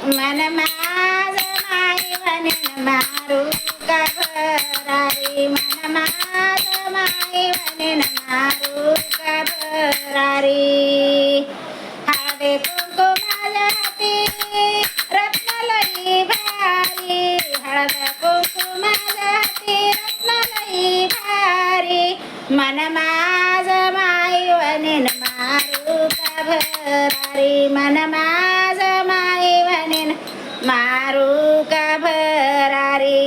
मन माझ माई वनेन मारू का भरारी मन माझ माई वनेन मारू का भरारी हळदे कुंकुम माझ्या हाती रत्नलई भारी हळद कुंकुम माझ्या हाती रत्नलई भारी मन माझ माई वनेन मारू का भरारी मन माझ माई वनेन मारू का भरारी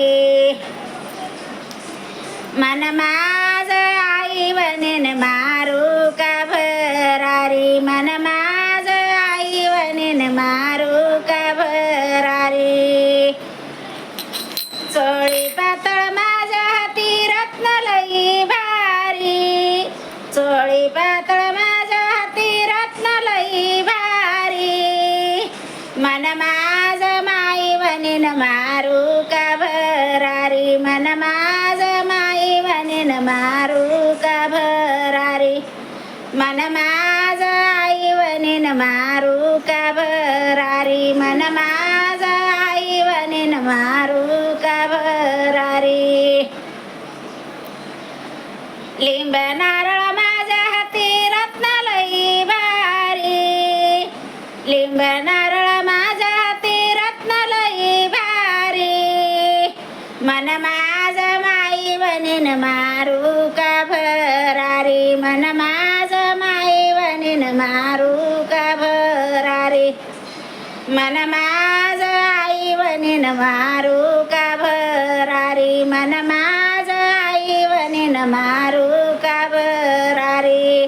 मन माझ आई वनेन मारू का भरारी मन माझ आई वनेन मारू का भरारी चोळी पातळ माझ्या हाती रत्नलई भारी चोळी पातळ माझ्या हाती रत्नलई भारी मन माझ माई वनेन मारू का भरारी मन माझ माई वनेन मारू का भरारी मन माझ आई वनेन मारू का भरारी मन माझ आई वनेन मारू का भरारी लिंब नारळ माझ्या हाती रत्नलई भारी लिंब नारळ माझ्या हाती रत्नलई भारी मन माझ माई वनेन मारू का भरारी मन माझ माई वनेन मारू का भरारी मन माझ आई वनेन मारू का भरारी मन माझ आई वनेन मारू का भरारी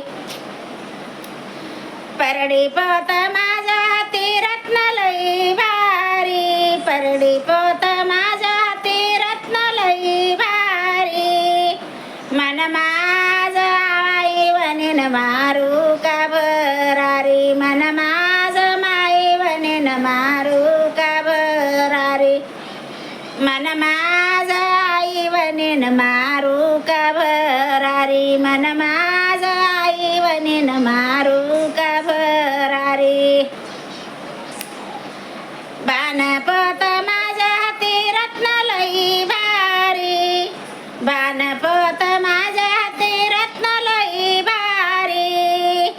परडी पोत माझ्या हाती रत्नलई भारी परडी पोत माझ्या हाती रत्नलई भारी मन माझ आई वनेन मारू का भरारी मन माझ माई वनेन मारू का भरारी मन माझ आई वनेन मारू का भरारी मन माझ आई वनेन मारू का भरारी बाणपोत माझ्या हाती रत्नलई भारी बाणपोत माझ्या हाती रत्नलई भारी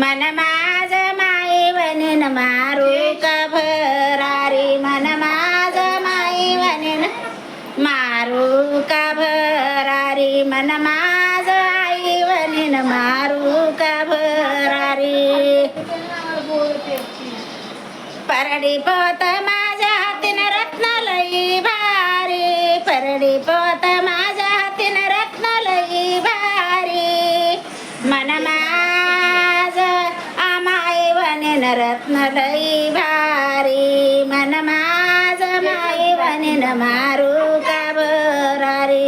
मन माझ माई वनेन मारू का भरारी मन माझ माई वनेन मारू का भरारी मन माझ आई वनेन मारू का भरारी परडी पोत माझ्या हातीन रत्नलई भारी परडी पोत माझ्या हातीन रत्नलई भारी मन माझ आमाई वनेन रत्नलई भारी मन माझ माई वनेन मारू का भरारी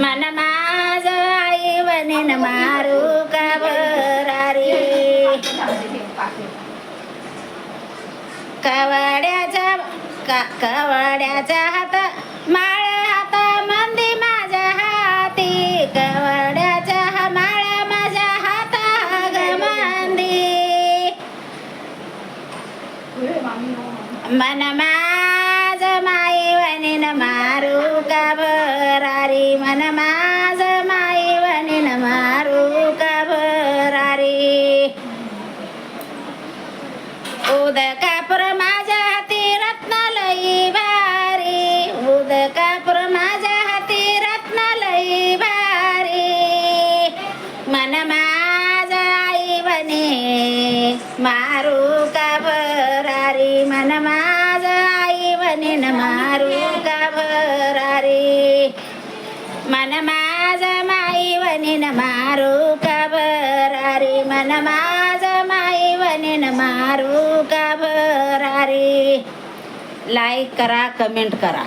मन माझ आई वनेन मारू का भरारी कवड्याच्या हात माळ हात मंदी माझ्या हाती कवड्याच्या माळ माझ्या हात ग मंदी मन माझ माई वनेन मारू का भरारी मन माझ माई वनेन मारू का भरारी उदकापूर माझ्या हाती रत्नलई भारी उदकापूर माझ्या हाती रत्नलई भारी मन माझ आई वने मारू का भरारी मन माझ आई वनेन मारू का भरारी मन माझ माई वनेन मारू का भरारी मन माझ माई वनेन मारू का भरारी लाईक करा कमेंट करा.